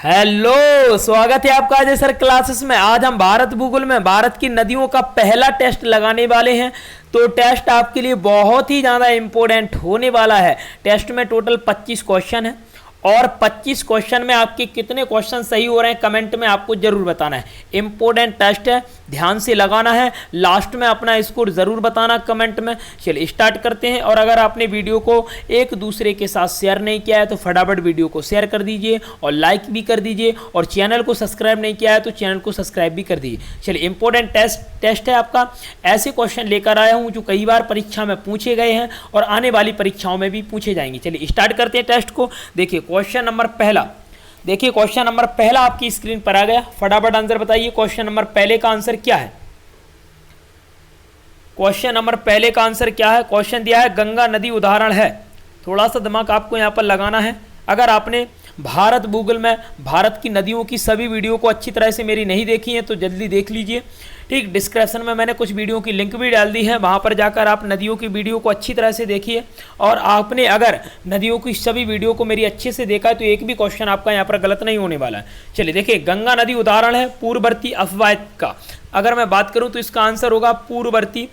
Hello, स्वागत है आपका अजय सर क्लासेस में। आज हम भारत भूगोल में भारत की नदियों का पहला टेस्ट लगाने वाले हैं। तो टेस्ट आपके लिए बहुत ही ज़्यादा इम्पोर्टेंट होने वाला है। टेस्ट में टोटल 25 क्वेश्चन है और 25 क्वेश्चन में आपके कितने क्वेश्चन सही हो रहे हैं कमेंट में आपको जरूर बताना है। इंपॉर्टेंट टेस्ट है, ध्यान से लगाना है। लास्ट में अपना स्कोर ज़रूर बताना कमेंट में। चलिए स्टार्ट करते हैं। और अगर आपने वीडियो को एक दूसरे के साथ शेयर नहीं किया है तो फटाफट वीडियो को शेयर कर दीजिए और लाइक भी कर दीजिए, और चैनल को सब्सक्राइब नहीं किया है तो चैनल को सब्सक्राइब भी कर दीजिए। चलिए इंपॉर्टेंट टेस्ट है आपका। ऐसे क्वेश्चन लेकर आया हूँ जो कई बार परीक्षा में पूछे गए हैं और आने वाली परीक्षाओं में भी पूछे जाएंगे। चलिए स्टार्ट करते हैं टेस्ट को। देखिए क्वेश्चन नंबर पहला आपकी स्क्रीन पर आ गया। फटाफट आंसर बताइए। क्वेश्चन नंबर पहले का आंसर क्या है? क्वेश्चन नंबर पहले का आंसर क्या है? क्वेश्चन दिया है गंगा नदी उदाहरण है। थोड़ा सा दिमाग आपको यहाँ पर लगाना है। अगर आपने भारत भूगोल में भारत की नदियों की सभी वीडियो को अच्छी तरह से मेरी नहीं देखी है तो जल्दी देख लीजिए। ठीक, डिस्क्रिप्शन में मैंने कुछ वीडियो की लिंक भी डाल दी है, वहाँ पर जाकर आप नदियों की वीडियो को अच्छी तरह से देखिए। और आपने अगर नदियों की सभी वीडियो को मेरी अच्छे से देखा है तो एक भी क्वेश्चन आपका यहाँ पर गलत नहीं होने वाला है। चलिए देखिए, गंगा नदी उदाहरण है पूर्ववर्ती अफवाह का। अगर मैं बात करूं तो इसका आंसर होगा पूर्ववर्ती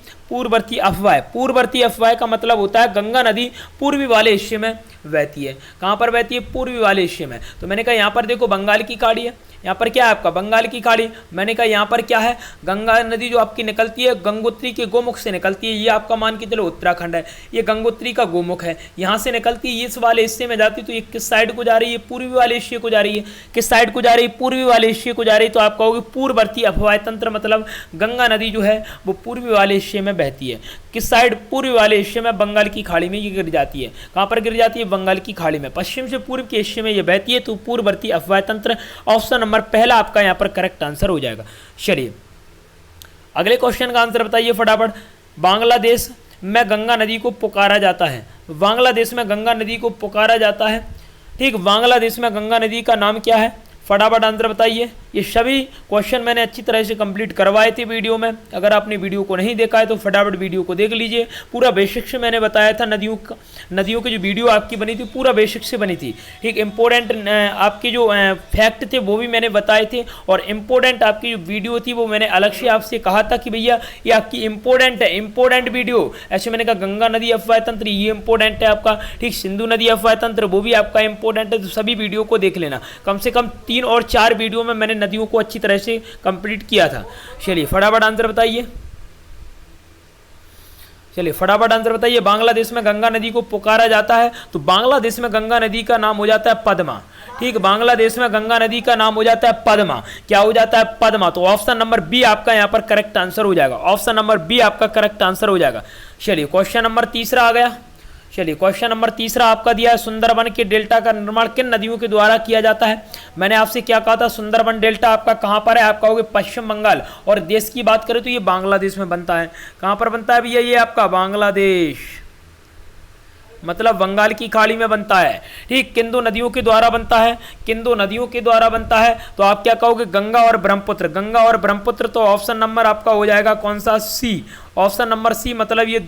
अफवाह। पूर्ववर्ती अफवाह का मतलब होता है गंगा नदी पूर्वी वाले हिस्से में बहती है। कहाँ पर बहती है? पूर्वी वाले हिस्से में। तो मैंने कहा यहाँ पर देखो बंगाल की खाड़ी है, यहाँ पर क्या है आपका? बंगाल की खाड़ी। मैंने कहा यहाँ पर क्या है? गंगा नदी जो आपकी निकलती है गंगोत्री के गोमुख से निकलती है। ये आपका मान के चलो उत्तराखंड है, ये गंगोत्री का गोमुख है, यहाँ से निकलती है, इस वाले हिस्से में जाती है। तो ये किस साइड को जा रही है? पूर्वी वाले हिस्से को जा रही है। किस साइड को जा रही है? पूर्वी वाले हिस्से को जा रही है। तो आप कहोगे पूर्ववर्ती अफवाह तंत्र, मतलब गंगा नदी जो है वो पूर्वी वाले हिस्से में बहती है। किस साइड? पूर्वी वाले हिस्से में, बंगाल की खाड़ी में ये गिर जाती है। कहाँ पर गिर जाती है? बंगाल की खाड़ी में। पश्चिम से पूर्व के हिस्से में ये बहती है। तो पूर्ववर्ती अफवाह तंत्र ऑप्शन नंबर पहला आपका यहाँ पर करेक्ट आंसर हो जाएगा। चलिए अगले क्वेश्चन का आंसर बताइए फटाफट। बांग्लादेश में गंगा नदी को पुकारा जाता है। बांग्लादेश में गंगा नदी को पुकारा जाता है। ठीक, बांग्लादेश में गंगा नदी का नाम क्या है? फटाफट आंसर बताइए। ये सभी क्वेश्चन मैंने अच्छी तरह से कंप्लीट करवाए थे वीडियो में। अगर आपने वीडियो को नहीं देखा है तो फटाफट वीडियो को देख लीजिए। पूरा बेसिक से मैंने बताया था। नदियों की जो वीडियो आपकी बनी थी पूरा बेसिक से बनी थी। ठीक, इंपॉर्टेंट आपके जो फैक्ट थे वो भी मैंने बताए थे, और इम्पोर्टेंट आपकी जो वीडियो थी वो मैंने अलग से आपसे कहा था कि भैया ये आपकी इंपॉर्टेंट है, इंपॉर्टेंट वीडियो। ऐसे मैंने कहा गंगा नदी अफवाह तंत्र ये इंपॉर्टेंट है आपका। ठीक, सिंधु नदी अफवाह तंत्र वो भी आपका इंपॉर्टेंट है। तो सभी वीडियो को देख लेना। कम से कम 3 और 4 वीडियो में मैंने नदियों को अच्छी तरह से कंप्लीट किया था। चलिए फटाफट आंसर बताइए। बांग्लादेश में गंगा नदी को पुकारा जाता है तो बांग्लादेश में गंगा नदी का नाम हो जाता है पद्मा। ठीक, बांग्लादेश में गंगा नदी का नाम हो जाता है पद्मा। क्या हो जाता है? पद्मा। तो ऑप्शन नंबर बी आपका यहाँ पर करेक्ट आंसर हो जाएगा। ऑप्शन नंबर बी आपका करेक्ट आंसर हो जाएगा। चलिए क्वेश्चन नंबर तीसरा आ गया। चलिए क्वेश्चन नंबर तीसरा आपका दिया है सुंदरबन के डेल्टा का निर्माण किन नदियों के द्वारा किया जाता है? मैंने आपसे क्या कहा था? सुंदरबन डेल्टा आपका कहाँ पर है? आप कहोगे पश्चिम बंगाल। और देश की बात करें तो ये बांग्लादेश में बनता है। कहाँ पर बनता है भैया? ये आपका बांग्लादेश, मतलब बंगाल की खाड़ी में बनता है। ठीक, किन 2 नदियों के द्वारा बनता है? किन 2 नदियों के द्वारा बनता है? तो आप क्या कहोगे? गंगा और ब्रह्मपुत्र। गंगा और ब्रह्मपुत्र। तो ऑप्शन नंबर आपका हो जाएगा कौन सा? सी। ऑप्शन नंबर सी, मतलब ये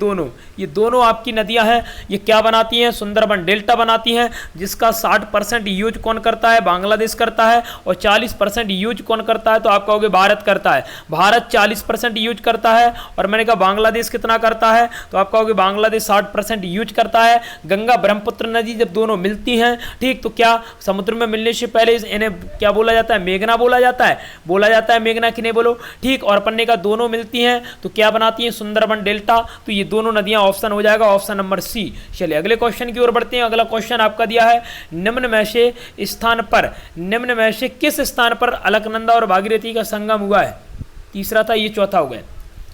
दोनों आपकी नदियां हैं। ये क्या बनाती हैं? सुंदरबन डेल्टा बनाती हैं, जिसका 60% यूज कौन करता है? बांग्लादेश करता है। और 40% यूज कौन करता है? तो आप कहोगे भारत करता है। भारत 40% यूज करता है। और मैंने कहा बांग्लादेश कितना करता है? तो आप कहोगे बांग्लादेश 60% यूज करता है। गंगा ब्रह्मपुत्र नदी जब दोनों मिलती हैं, ठीक, तो क्या समुद्र में मिलने से पहले इन्हें क्या बोला जाता है? मेघना बोला जाता है। मेघना कि नहीं बोलो? ठीक, और पन्ने का दोनों मिलती हैं तो क्या बनाती हैं? सुंदरबन डेल्टा। तो ये दोनों नदियां ऑप्शन हो जाएगा ऑप्शन नंबर सी। चलिए अगले क्वेश्चन की ओर बढ़ते हैं। अगला क्वेश्चन आपका दिया है निम्न में से किस स्थान पर अलकनंदा और भागीरथी का संगम हुआ है? तीसरा था, ये चौथा हो गया।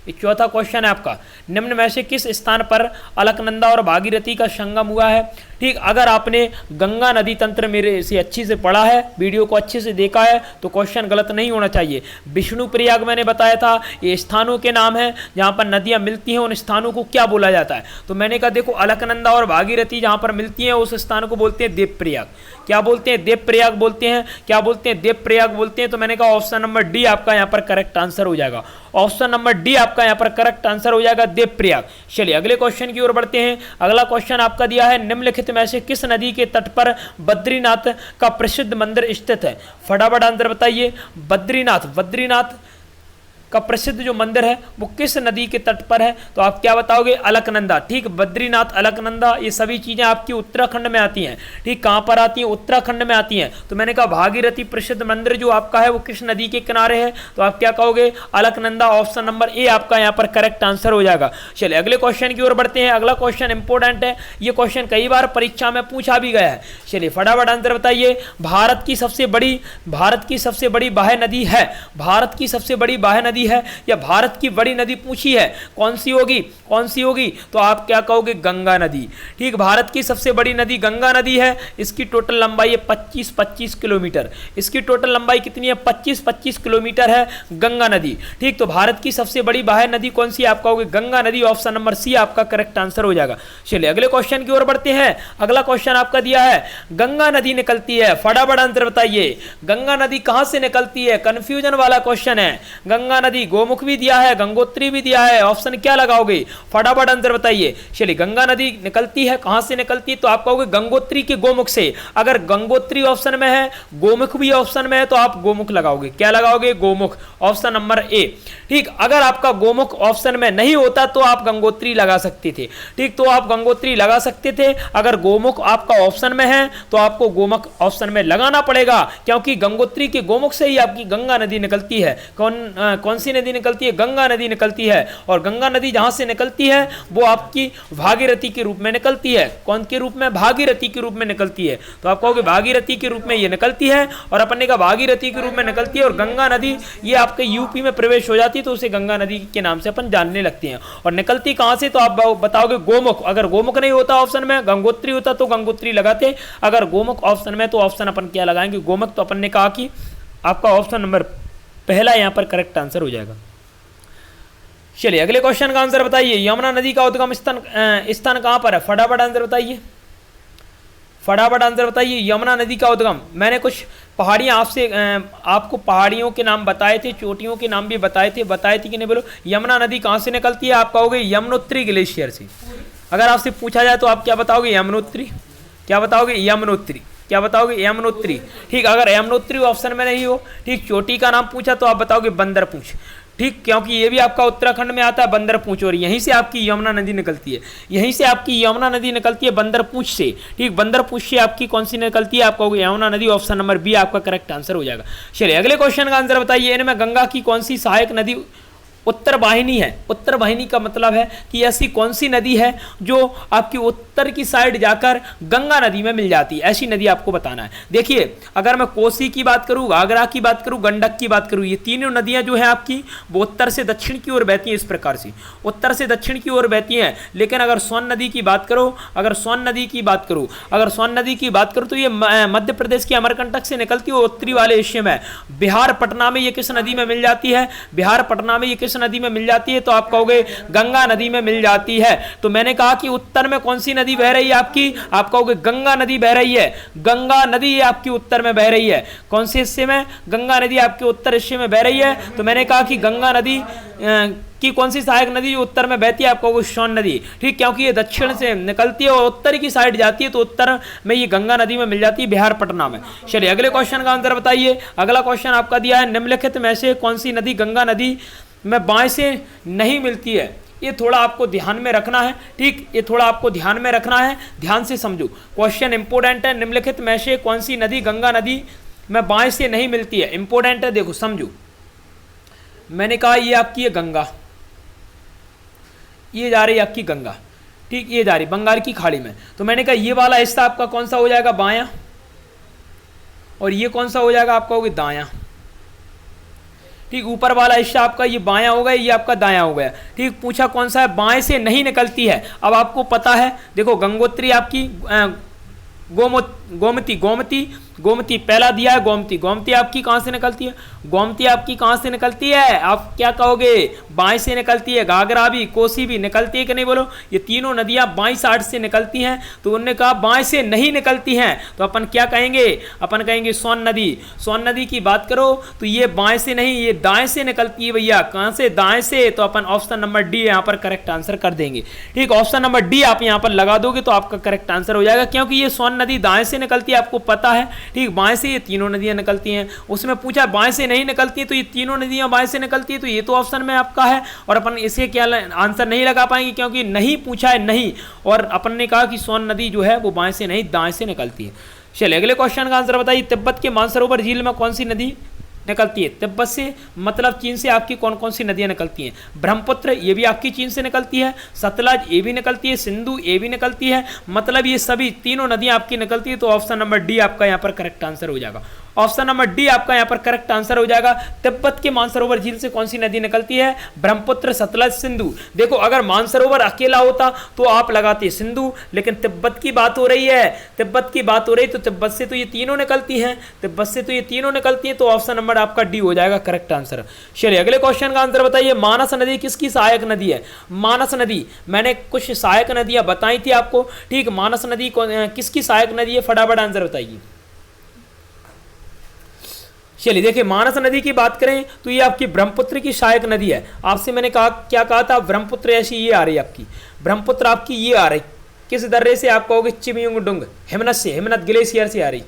ये चौथा क्वेश्चन है आपका। निम्न में से किस स्थान पर अलकनंदा और भागीरथी का संगम हुआ है? ठीक, अगर आपने गंगा नदी तंत्र मेरे से अच्छी से पढ़ा है, वीडियो को अच्छे से देखा है, तो क्वेश्चन गलत नहीं होना चाहिए। विष्णु प्रयाग मैंने बताया था, ये स्थानों के नाम हैं जहाँ पर नदियाँ मिलती हैं। उन स्थानों को क्या बोला जाता है? तो मैंने कहा देखो, अलकनंदा और भागीरथी जहाँ पर मिलती हैं उस स्थान को बोलते हैं देवप्रयाग। क्या बोलते हैं? देवप्रयाग बोलते हैं। क्या बोलते हैं? देवप्रयाग बोलते हैं। तो मैंने कहा ऑप्शन नंबर डी आपका यहाँ पर करेक्ट आंसर हो जाएगा। ऑप्शन नंबर डी आपका आपका यहाँ पर करेक्ट आंसर हो जाएगा देवप्रयाग। चलिए अगले क्वेश्चन की ओर बढ़ते हैं। अगला क्वेश्चन आपका दिया है निम्नलिखित में से किस नदी के तट पर बद्रीनाथ का प्रसिद्ध मंदिर स्थित है? फटाफट आंसर बताइए। बद्रीनाथ का प्रसिद्ध जो मंदिर है वो किस नदी के तट पर है? तो आप क्या बताओगे? अलकनंदा। ठीक, बद्रीनाथ, अलकनंदा, ये सभी चीजें आपकी उत्तराखंड में आती हैं। ठीक, कहां पर आती हैं? उत्तराखंड में आती हैं। तो मैंने कहा भागीरथी प्रसिद्ध मंदिर जो आपका है वो किस नदी के किनारे है? तो आप क्या कहोगे? अलकनंदा। ऑप्शन नंबर ए आपका यहाँ पर करेक्ट आंसर हो जाएगा। चलिए अगले क्वेश्चन की ओर बढ़ते हैं। अगला क्वेश्चन इंपोर्टेंट है, ये क्वेश्चन कई बार परीक्षा में पूछा भी गया है। चलिए फटाफट आंसर बताइए। भारत की सबसे बड़ी बाह्य नदी है, भारत की सबसे बड़ी बाह्य नदी है या भारत की बड़ी नदी पूछी है, कौन सी होगी? तो आप क्या कहोगे? गंगा नदी। ठीक, भारत की सबसे बड़ी नदी गंगा नदी है। इसकी टोटल लंबाई है 25 किलोमीटर। इसकी टोटल लंबाई कितनी है? 25 किलोमीटर है गंगा नदी। ठीक, तो भारत की सबसे बड़ी बाह्य नदी कौन सी? आप कहोगे गंगा नदी। ऑप्शन नंबर सी आपका करेक्ट आंसर हो जाएगा। चलिए अगले क्वेश्चन की ओर बढ़ते हैं। अगला क्वेश्चन आपका दिया है गंगा नदी निकलती है, फटाफट आंसर बताइए। गंगा नदी कहां से निकलती है? कंफ्यूजन वाला क्वेश्चन है। गंगा नदी गोमुख भी दिया है, गंगोत्री भी दिया है, ऑप्शन क्या लगाओगे? फटाफट आंसर बताइए। चलिए गंगा नदी निकलती है, कहां से निकलती है? तो आप कहोगे गंगोत्री के गोमुख से। अगर गंगोत्री ऑप्शन में है, गोमुख भी ऑप्शन में है, तो आप गोमुख लगाओगे। क्या लगाओगे? गोमुख। Option number A. ठीक, अगर आपका गोमुख ऑप्शन में नहीं होता तो आप गंगोत्री लगा सकते थे। ठीक, तो आप गंगोत्री लगा सकते थे। अगर गोमुख आपका ऑप्शन में है तो आपको गोमुख ऑप्शन में लगाना पड़ेगा, क्योंकि गंगोत्री के गोमुख से ही आपकी गंगा नदी निकलती है। कौन सी नदी निकलती है? गंगा नदी निकलती है। और गंगा नदी जहां से निकलती है वो आपकी भागीरथी के रूप में निकलती है। कौन के रूप में? भागीरथी के रूप में निकलती है। तो आप कहोगे भागीरथी के रूप में ये निकलती है, और अपन ने कहा भागीरथी के रूप में निकलती है, और गंगा नदी ये आपके यूपी में प्रवेश हो जाती है, तो उसे गंगा नदी के नाम से अपन जानने लगते हैं। और निकलती कहां से? तो आप बताओगे गोमुख। अगर गोमुख नहीं होता ऑप्शन में, गंगोत्री होता तो गंगोत्री लगाते। अगर गोमुख ऑप्शन में तो ऑप्शन अपन क्या लगाएंगे? गोमुख। तो अपन ने कहा कि आपका ऑप्शन नंबर पहला यहां पर करेक्ट आंसर हो जाएगा। चलिए अगले क्वेश्चन का आंसर बताइए। यमुना नदी का उद्गम स्थान कहां पर है? फटाफट आंसर बताइए। यमुना नदी का उद्गम, मैंने कुछ पहाड़ियां आपको पहाड़ियों के नाम बताए थे, चोटियों के नाम भी बताए थे कि नहीं बोलो। यमुना नदी कहां से निकलती है? आप कहोगे यमुनोत्री ग्लेशियर से। अगर आपसे पूछा जाए तो आप क्या बताओगे? यमुनोत्री। क्या बताओगे? यमुनोत्री। ठीक, अगर यमुनोत्री ऑप्शन में नहीं हो, ठीक, चोटी का नाम पूछा तो आप बताओगे बंदरपूंछ। ठीक, क्योंकि ये भी आपका उत्तराखंड में आता है बंदरपूंछ, और यहीं से आपकी यमुना नदी निकलती है। बंदरपूंछ से। ठीक, बंदरपूंछ से आपकी कौन सी निकलती है? आप कहोगे यमुना नदी। ऑप्शन नंबर बी आपका करेक्ट आंसर हो जाएगा। चलिए अगले क्वेश्चन का आंसर बताइए। इनमें गंगा की कौन सी सहायक नदी उत्तर वाहिनी है? उत्तर वाहिनी का मतलब है कि ऐसी कौन सी नदी है जो आपकी उत्तर की साइड जाकर गंगा नदी में मिल जाती है, ऐसी नदी आपको बताना है। देखिए, अगर मैं कोसी की बात करूं, घाघरा की बात करूं, गंडक की बात करूं, ये तीनों नदियां जो है आपकी वो उत्तर से दक्षिण की ओर बहती हैं। इस प्रकार से उत्तर से दक्षिण की ओर बहती हैं। लेकिन अगर सोन नदी की बात करो, अगर सोन नदी की बात करूं तो ये मध्य प्रदेश के अमरकंटक से निकलती है, उत्तरी वाले हिस्से में। बिहार पटना में ये किस नदी में मिल जाती है? नदी में मिल जाती है? तो आप कहोगे गंगा नदी में मिल जाती है। तो मैंने कहा कि उत्तर में कौन सी नदी बह रही है आपकी? आप कहोगे गंगा नदी बह रही है। गंगा नदी आपकी उत्तर में बह रही है। कौन से हिस्से में? गंगा नदी आपके उत्तर हिस्से में बह रही है। तो मैंने कहा कि गंगा नदी की कौन सी सहायक नदी जो उत्तर में बहती है? आप कहोगे सोन नदी। ठीक, क्योंकि ये दक्षिण से निकलती है और उत्तर की साइड जाती है, तो उत्तर में ये गंगा नदी में मिल जाती है, बिहार पटना में। चलिए अगले क्वेश्चन का आंसर बताइए। अगला क्वेश्चन आपका दिया है निम्नलिखित में से कौन सी नदी गंगा नदी में बाएं से नहीं मिलती है? ये थोड़ा आपको ध्यान में रखना है। ठीक, ये थोड़ा आपको ध्यान में रखना है, ध्यान से समझो, क्वेश्चन इंपोर्टेंट है। निम्नलिखित में से कौन सी नदी गंगा नदी में बाएं से नहीं मिलती है? इंपोर्टेंट है, देखो समझो। मैंने कहा ये आपकी है गंगा, ये जा रही है आपकी गंगा। ठीक, ये जा रही बंगाल की खाड़ी में। तो मैंने कहा ये वाला हिस्सा आपका कौन सा हो जाएगा? बायां। और ये कौन सा हो जाएगा? आप कहोगे दायां। ठीक, ऊपर वाला हिस्सा आपका ये बायां हो गया, ये आपका दायां हो गया। ठीक, पूछा कौन सा है? बाएं से नहीं निकलती है। अब आपको पता है, देखो गंगोत्री आपकी गोमती गोमती गोमती पहला दिया है गोमती। गोमती आपकी कहाँ से निकलती है? गोमती आपकी कहाँ से निकलती है? आप क्या कहोगे? बाएं से निकलती है। घाघरा भी, कोसी भी निकलती है कि नहीं बोलो? ये तीनों नदियां बाईं साइड से निकलती हैं। तो उन्होंने कहा बाएं से नहीं निकलती हैं, तो अपन क्या कहेंगे? अपन कहेंगे सोन नदी। सोन नदी की बात करो तो ये बाएं से नहीं, ये दाएं से निकलती है भैया। कहाँ से? दाएं से। तो अपन ऑप्शन नंबर डी यहाँ पर करेक्ट आंसर कर देंगे। ठीक, ऑप्शन नंबर डी आप यहाँ पर लगा दोगे तो आपका करेक्ट आंसर हो जाएगा, क्योंकि ये सोन नदी दाएं से निकलती है, आपको पता है। ठीक, बाएं से ये तीनों नदियां निकलती हैं। उसमें पूछा बाएं से नहीं निकलती है, तो ये तीनों नदियां बाएं से निकलती है, तो ये तो ऑप्शन में आपका है। और अपन इसे क्या आंसर नहीं लगा पाएंगे, क्योंकि नहीं पूछा है नहीं, और अपन ने कहा कि सोन नदी जो है वो बाएं से नहीं दाएं से निकलती है। चलिए अगले क्वेश्चन का आंसर बताइए। तिब्बत के मानसरोवर झील में कौन सी नदी निकलती है? तिब्बत से मतलब चीन से आपकी कौन कौन सी नदियां निकलती हैं? ब्रह्मपुत्र, ये भी आपकी चीन से निकलती है। सतलज, ये भी निकलती है। सिंधु, ये भी निकलती है। मतलब ये सभी तीनों नदियां आपकी निकलती है। तो ऑप्शन नंबर डी आपका यहाँ पर करेक्ट आंसर हो जाएगा। ऑप्शन नंबर डी आपका यहाँ पर करेक्ट आंसर हो जाएगा। तिब्बत के मानसरोवर झील से कौन सी नदी निकलती है? ब्रह्मपुत्र, सतलज, सिंधु। देखो अगर मानसरोवर अकेला होता तो आप लगाते सिंधु, लेकिन तिब्बत की बात हो रही है, तिब्बत की बात हो रही, तो तिब्बत से तो ये तीनों निकलती हैं, तिब्बत से तो ये तीनों निकलती हैं। तो ऑप्शन नंबर आपका डी हो जाएगा करेक्ट आंसर। चलिए अगले क्वेश्चन का आंसर बताइए। मानस नदी किसकी सहायक नदी है? मानस नदी, मैंने कुछ सहायक नदियां बताई थी आपको। ठीक, मानस नदी किसकी सहायक नदी है? फटाफट आंसर बताइए। चलिए देखिए, मानस नदी की बात करें तो ये आपकी ब्रह्मपुत्र की सहायक नदी है। आपसे मैंने कहा, क्या कहा था? ब्रह्मपुत्र ऐसी ये आ रही है आपकी, ब्रह्मपुत्र आपकी ये आ रही, किस दर्रे से? आप कहोगे चिमयुंगडुंग, हिमनत से, हिमनत ग्लेशियर से आ रही।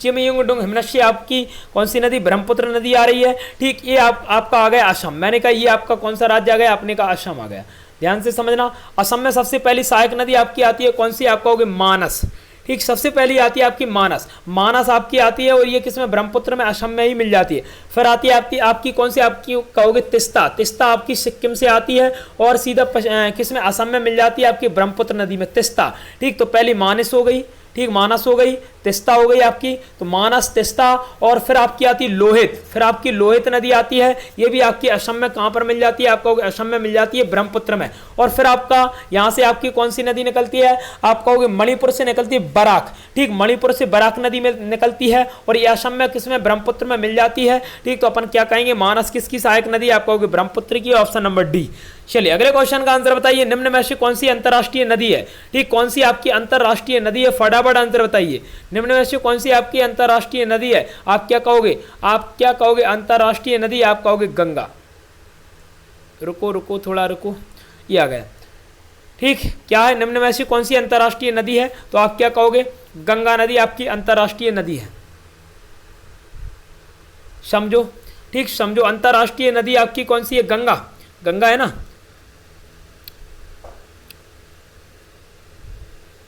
चिमयुंगडुंग हिमनत से आपकी कौन सी नदी? ब्रह्मपुत्र नदी आ रही है। ठीक, ये आपका आ गया असम। मैंने कहा ये आपका कौन सा राज्य आ गया? आपने कहा असम आ गया। ध्यान से समझना, असम में सबसे पहली सहायक नदी आपकी आती है कौन सी? आप कहोगे मानस। ठीक, सबसे पहली आती है आपकी मानस। मानस आपकी आती है, और ये किसमें? ब्रह्मपुत्र में, असम में ही मिल जाती है। फिर आती है आपकी कौन सी? आपकी कहोगे तिस्ता। तिस्ता आपकी सिक्किम से आती है, और सीधा किसमें? असम में मिल जाती है आपकी ब्रह्मपुत्र नदी में, तिस्ता। ठीक, तो पहली मानस हो गई, ठीक, मानस हो गई, तिस्ता हो गई आपकी। तो मानस, तिस्ता, और फिर आपकी आती है लोहित। फिर आपकी लोहित नदी आती है, ये भी आपकी असम में कहां पर मिल जाती है? आप कहोगे असम में मिल जाती है, ब्रह्मपुत्र में। और फिर आपका यहां से आपकी कौन सी नदी निकलती है? आप कहोगे मणिपुर से निकलती है, बराक। ठीक, मणिपुर से बराक नदी में निकलती है, और ये असम में किसमें? ब्रह्मपुत्र में मिल जाती है। ठीक, तो अपन क्या कहेंगे? मानस किसकी सहायक नदी? आप कहोगे ब्रह्मपुत्र की। Option number D. चलिए अगले क्वेश्चन का आंसर बताइए। निम्न में से कौन सी अंतरराष्ट्रीय नदी है? ठीक, कौन सी आपकी अंतरराष्ट्रीय नदी है? फटाफट आंसर बताइए। निम्न में से कौन सी आपकी अंतरराष्ट्रीय नदी है? आप क्या कहोगे? आप क्या कहोगे? अंतरराष्ट्रीय नदी आप कहोगे गंगा। रुको रुको थोड़ा रुको, ये आ गया। ठीक, क्या है? निम्न में से कौन सी अंतरराष्ट्रीय नदी है? तो आप क्या कहोगे? गंगा नदी आपकी अंतरराष्ट्रीय नदी है। समझो, ठीक, समझो, अंतरराष्ट्रीय नदी आपकी कौन सी है? गंगा। गंगा है ना।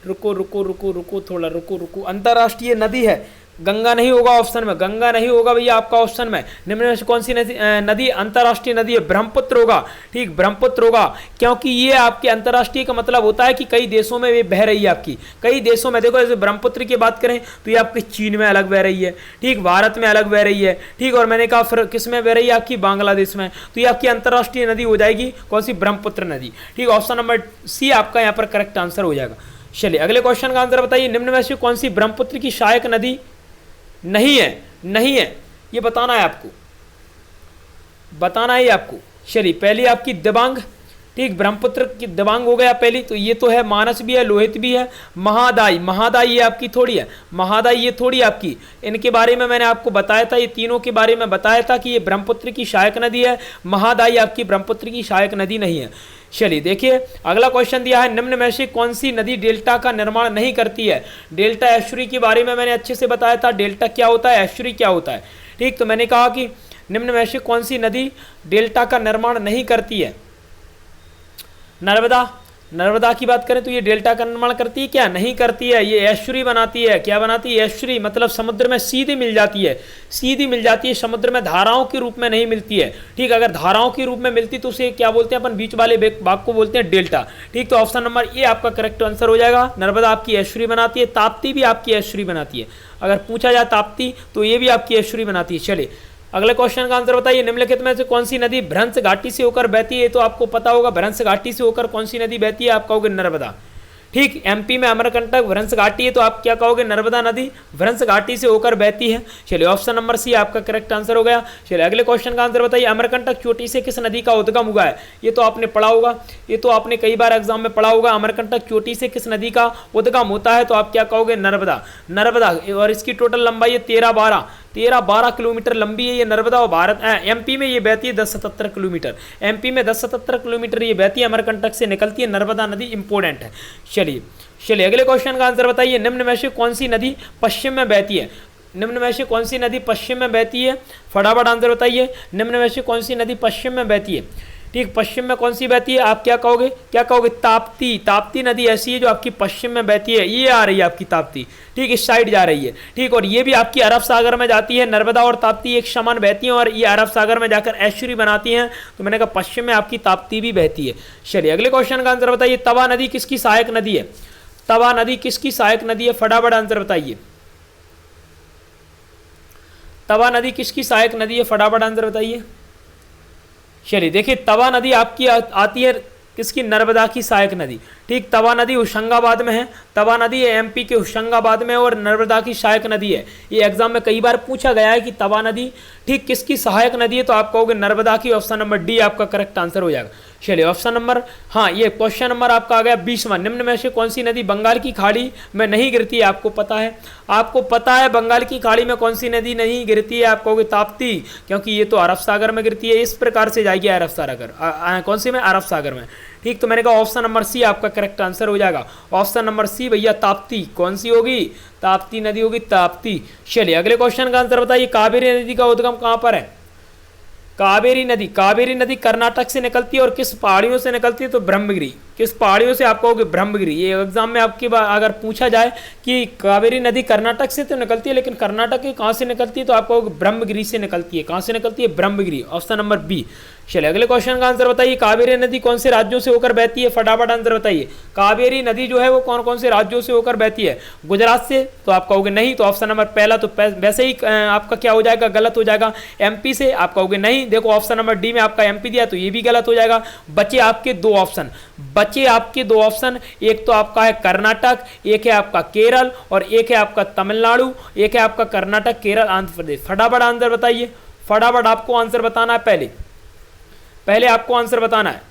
रुको रुको रुको रुको थोड़ा रुको रुको, अंतरराष्ट्रीय नदी है, गंगा नहीं होगा ऑप्शन में, गंगा नहीं होगा भैया आपका ऑप्शन में। निम्न में से कौन सी नदी अंतरराष्ट्रीय नदी है? ब्रह्मपुत्र होगा। ठीक, ब्रह्मपुत्र होगा, क्योंकि ये आपके अंतरराष्ट्रीय का मतलब होता है कि कई देशों में ये बह रही है आपकी, कई देशों में। देखो जैसे ब्रह्मपुत्र की बात करें तो ये आपकी चीन में अलग बह रही है, ठीक, भारत में अलग बह रही है, ठीक, और मैंने कहा फिर किस में बह रही है? आपकी बांग्लादेश में। तो ये आपकी अंतरराष्ट्रीय नदी हो जाएगी कौन सी? ब्रह्मपुत्र नदी। ठीक, ऑप्शन नंबर सी आपका यहाँ पर करेक्ट आंसर हो जाएगा। चलिए अगले क्वेश्चन का आंसर बताइए। निम्न में से कौन सी ब्रह्मपुत्र की सहायक नदी नहीं है? नहीं है, ये बताना है आपको, बताना है आपको। चलिए पहली आपकी दिबांग। ठीक, ब्रह्मपुत्र की दिबांग हो गया पहली, तो ये तो है, मानस भी है, लोहित भी है। महादाई, महादाई ये आपकी थोड़ी है, महादाई ये थोड़ी आपकी, इनके बारे में मैंने आपको बताया था, ये तीनों के बारे में बताया था कि ये ब्रह्मपुत्र की सहायक नदी है। महादाई आपकी ब्रह्मपुत्र की सहायक नदी नहीं है। चलिए देखिए अगला क्वेश्चन दिया है। निम्न में से कौन सी नदी डेल्टा का निर्माण नहीं करती है? डेल्टा एस्चुरी के बारे में मैंने अच्छे से बताया था, डेल्टा क्या होता है, एस्चुरी क्या होता है। ठीक, तो मैंने कहा कि निम्न में से कौन सी नदी डेल्टा का निर्माण नहीं करती है? नर्मदा। नर्मदा की बात करें तो ये डेल्टा का निर्माण करती है क्या? नहीं करती है, ये एस्चुरी बनाती है। क्या बनाती है? एस्चुरी, मतलब समुद्र में सीधी मिल जाती है, सीधी मिल जाती है, समुद्र में धाराओं के रूप में नहीं मिलती है। ठीक, अगर धाराओं के रूप में मिलती तो उसे क्या बोलते हैं अपन? बीच वाले भाग को बोलते हैं डेल्टा। ठीक, तो ऑप्शन नंबर ए आपका करेक्ट आंसर हो जाएगा। नर्मदा आपकी एस्चुरी बनाती है, ताप्ती भी आपकी एस्चुरी बनाती है। अगर पूछा जाए ताप्ती तो ये भी आपकी एस्चुरी बनाती है। चलिए अगले क्वेश्चन का आंसर बताइए। निम्नलिखित में से कौन सी नदी भ्रंश घाटी से होकर बहती है? तो आपको पता होगा भ्रंश घाटी से होकर कौन सी नदी बहती है? आप कहोगे नर्मदा। ठीक, एमपी में अमरकंटक भ्रंश घाटी है, तो आप क्या कहोगे, नर्मदा नदी भ्रंश घाटी से होकर बहती है। चलिए ऑप्शन नंबर सी आपका करेक्ट आंसर हो गया। चलिए अगले क्वेश्चन का आंसर बताइए, अमरकंटक चोटी से किस नदी का उद्गम हुआ है। ये तो आपने पढ़ा होगा, ये तो आपने कई बार एग्जाम में पढ़ा होगा, अमरकंटक चोटी से किस नदी का उद्गम होता है, तो आप क्या कहोगे, नर्मदा। नर्मदा, और इसकी टोटल लंबाई है 13-12 किलोमीटर लंबी है ये नर्मदा, और भारत एमपी में ये बहती है 1077 किलोमीटर। एमपी में 1077 किलोमीटर ये बहती है, अमरकंटक से निकलती है, नर्मदा नदी इंपॉर्टेंट है। चलिए अगले क्वेश्चन का आंसर बताइए, निम्न में से कौन सी नदी पश्चिम में बहती है। निम्न में से कौन सी नदी पश्चिम में बहती है, फटाफट आंसर बताइए, निम्न में से कौन सी नदी पश्चिम में बहती है। ठीक, पश्चिम में कौन सी बहती है, आप क्या कहोगे, ताप्ती। ताप्ती नदी ऐसी है जो आपकी पश्चिम में बहती है, ये आ रही है आपकी ताप्ती, ठीक, इस साइड जा रही है। ठीक, और ये भी आपकी अरब सागर में जाती है, नर्मदा और ताप्ती एक समान बहती हैं और ये अरब सागर में जाकर एस्चुरी बनाती हैं, तो मैंने कहा पश्चिम में आपकी ताप्ती भी बहती है। चलिए अगले क्वेश्चन का आंसर बताइए, तवा नदी किसकी सहायक नदी है। तवा नदी किसकी सहायक नदी है, फटाफट आंसर बताइए। तवा नदी किसकी सहायक नदी है, फटाफट आंसर बताइए। चलिए देखिए, तवा नदी आपकी आती है किसकी, नर्मदा की सहायक नदी। ठीक, तवा नदी होशंगाबाद में है, तवा नदी एमपी के होशंगाबाद में, और नर्मदा की सहायक नदी है। ये एग्जाम में कई बार पूछा गया है कि तवा नदी ठीक किसकी सहायक नदी है, तो आप कहोगे नर्मदा की। ऑप्शन नंबर डी आपका करेक्ट आंसर हो जाएगा। चलिए ऑप्शन नंबर, हाँ ये क्वेश्चन नंबर आपका आ गया 20वां, निम्न में से कौन सी नदी बंगाल की खाड़ी में नहीं गिरती है। आपको पता है बंगाल की खाड़ी में कौन सी नदी नहीं गिरती है, आप कहोगे ताप्ती, क्योंकि ये तो अरब सागर में गिरती है, इस प्रकार से जाएगी अरब सागर, कौन सी में, अरब सागर में। ठीक, तो मैंने कहा ऑप्शन नंबर सी आपका करेक्ट आंसर हो जाएगा। ऑप्शन नंबर सी भैया, ताप्ती। कौन सी होगी, ताप्ती नदी होगी, ताप्ती। चलिए अगले क्वेश्चन का आंसर बताइए, कावेरी नदी का उद्गम कहाँ पर है। कावेरी नदी कर्नाटक से निकलती है और किस पहाड़ियों से निकलती है, तो ब्रह्मगिरी। किस पहाड़ियों से, आप कहोगे ब्रह्मगिरी। ये एग्जाम में आपकी अगर पूछा जाए कि कावेरी नदी कर्नाटक से तो निकलती है, लेकिन कर्नाटक की कहाँ से निकलती है, तो आप कहोगे ब्रह्मगिरी से निकलती है। कहाँ से निकलती है, ब्रह्मगिरी। Option number B. चलिए अगले क्वेश्चन का आंसर बताइए, कावेरी नदी कौन से राज्यों से होकर बहती है, फटाफट आंसर बताइए। कावेरी नदी जो है वो कौन कौन से राज्यों से होकर बहती है, गुजरात से, तो आप कहोगे नहीं, तो ऑप्शन नंबर पहला तो वैसे ही आपका क्या हो जाएगा, गलत हो जाएगा। एमपी से, आप कहोगे नहीं, देखो ऑप्शन नंबर डी में आपका एमपी दिया, तो ये भी गलत हो जाएगा। बचे आपके दो ऑप्शन, एक तो आपका है कर्नाटक, एक है आपका केरल, और एक है आपका तमिलनाडु, एक है आपका कर्नाटक, केरल, आंध्र प्रदेश। फटाफट आंसर बताइए, फटाफट आपको आंसर बताना है, पहले आपको आंसर बताना है।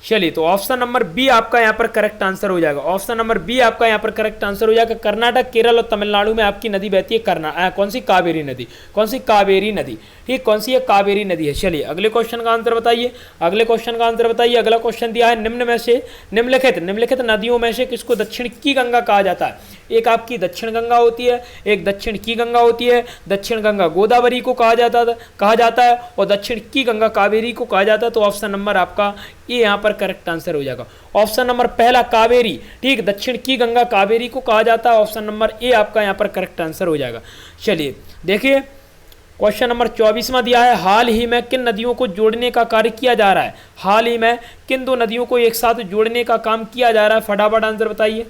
चलिए तो ऑप्शन नंबर बी आपका यहाँ पर करेक्ट आंसर हो जाएगा। ऑप्शन नंबर बी आपका यहाँ पर करेक्ट आंसर हो जाएगा। कर्नाटक, केरल और तमिलनाडु में आपकी नदी बहती है कौन सी, कावेरी नदी। कौन सी, कावेरी नदी। ठीक, कौन सी है, कावेरी नदी है। चलिए अगले क्वेश्चन का आंसर बताइए, अगले क्वेश्चन का आंसर बताइए। अगला क्वेश्चन दिया है, निम्न में से निम्नलिखित नदियों में से किसको दक्षिण की गंगा कहा जाता है। एक आपकी दक्षिण गंगा होती है, एक दक्षिण की गंगा होती है। दक्षिण गंगा गोदावरी को कहा जाता है और दक्षिण की गंगा कावेरी को कहा जाता है। तो ऑप्शन नंबर आपका ये यहाँ पर करेक्ट आंसर हो जाएगा। ऑप्शन नंबर पहला कावेरी, ठीक, दक्षिण की गंगा कावेरी को कहा जाता है। ऑप्शन नंबर ए आपका यहाँ पर करेक्ट आंसर हो जाएगा। चलिए देखिए क्वेश्चन नंबर 24वां दिया है, हाल ही में किन नदियों को जोड़ने का कार्य किया जा रहा है। हाल ही में किन दो नदियों को एक साथ जोड़ने का काम किया जा रहा है, फटाफट आंसर बताइए।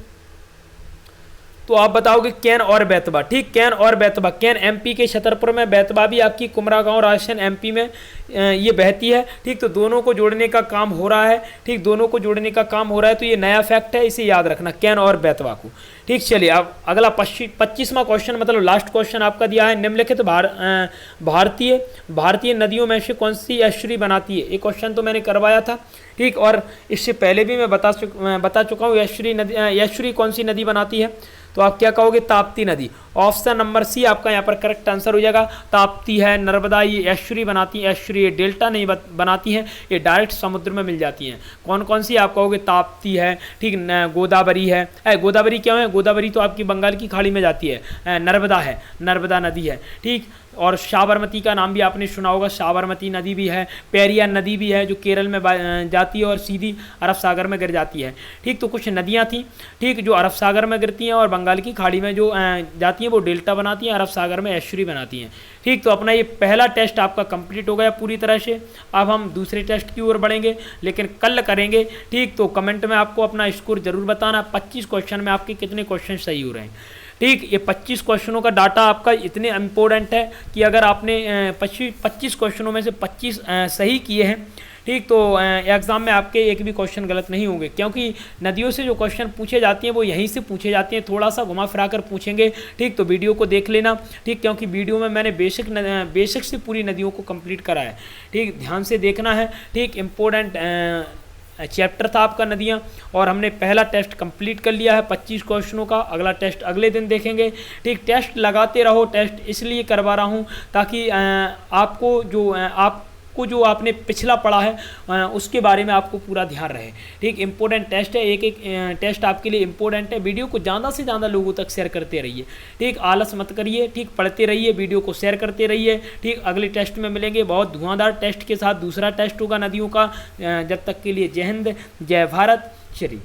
तो आप बताओगे कैन और बेतवा। ठीक, कैन और बेतवा। कैन एमपी के छतरपुर में, बेतवा भी आपकी कुमरागांव राजस्थान एमपी में ये बहती है। ठीक, तो दोनों को जोड़ने का काम हो रहा है। ठीक, दोनों को जोड़ने का काम हो रहा है, तो ये नया फैक्ट है, इसे याद रखना, कैन और बेतवा को। ठीक, चलिए अब अगला 25वां क्वेश्चन, मतलब लास्ट क्वेश्चन आपका दिया है, निम्नलिखित भारतीय नदियों में से कौन सी एस्चुरी बनाती है। ये क्वेश्चन तो मैंने करवाया था। ठीक, और इससे पहले भी मैं बता चुका हूँ एस्चुरी कौन सी नदी बनाती है। तो आप क्या कहोगे, ताप्ती नदी। ऑप्शन नंबर सी आपका यहाँ पर करेक्ट आंसर हो जाएगा। ताप्ती है, नर्मदा, ये एस्चुरी बनाती है। एस्चुरी ये डेल्टा नहीं बनाती हैं, ये डायरेक्ट समुद्र में मिल जाती हैं। कौन कौन सी, आप कहोगे ताप्ती है। ठीक, गोदावरी है, गोदावरी क्यों है, गोदावरी तो आपकी बंगाल की खाड़ी में जाती है। नर्मदा है, नर्मदा नदी है। ठीक, और साबरमती का नाम भी आपने सुना होगा, साबरमती नदी भी है। पेरियार नदी भी है जो केरल में जाती है और सीधी अरब सागर में गिर जाती है। ठीक, तो कुछ नदियाँ थी, ठीक, जो अरब सागर में गिरती हैं और बंगाल की खाड़ी में जो जाती हैं वो डेल्टा बनाती हैं, अरब सागर में एस्चुरी बनाती हैं। ठीक, तो अपना ये पहला टेस्ट आपका कंप्लीट हो गया पूरी तरह से। अब हम दूसरे टेस्ट की ओर बढ़ेंगे, लेकिन कल करेंगे। ठीक, तो कमेंट में आपको अपना स्कोर जरूर बताना, 25 क्वेश्चन में आपके कितने क्वेश्चन सही हो रहे हैं। ठीक, ये 25 क्वेश्चनों का डाटा आपका इतने इम्पोर्टेंट है कि अगर आपने 25 क्वेश्चनों में से 25 सही किए हैं, ठीक। तो एग्ज़ाम में आपके एक भी क्वेश्चन गलत नहीं होंगे, क्योंकि नदियों से जो क्वेश्चन पूछे जाते हैं वो यहीं से पूछे जाते हैं, थोड़ा सा घुमा फिरा कर पूछेंगे। ठीक, तो वीडियो को देख लेना। ठीक, क्योंकि वीडियो में मैंने बेसिक से पूरी नदियों को कंप्लीट करा है। ठीक, ध्यान से देखना है। ठीक, इम्पोर्टेंट चैप्टर था आपका नदियाँ, और हमने पहला टेस्ट कंप्लीट कर लिया है 25 क्वेश्चनों का। अगला टेस्ट अगले दिन देखेंगे। ठीक, टेस्ट लगाते रहो। टेस्ट इसलिए करवा रहा हूँ ताकि आपको जो आपने पिछला पढ़ा है उसके बारे में आपको पूरा ध्यान रहे। ठीक, इंपॉर्टेंट टेस्ट है, एक एक टेस्ट आपके लिए इंपॉर्टेंट है। वीडियो को ज़्यादा से ज़्यादा लोगों तक शेयर करते रहिए। ठीक, आलस मत करिए। ठीक, पढ़ते रहिए, वीडियो को शेयर करते रहिए। ठीक, अगले टेस्ट में मिलेंगे बहुत धुआंधार टेस्ट के साथ। दूसरा टेस्ट होगा नदियों का। जब तक के लिए जय हिंद, जय भारत, श्री।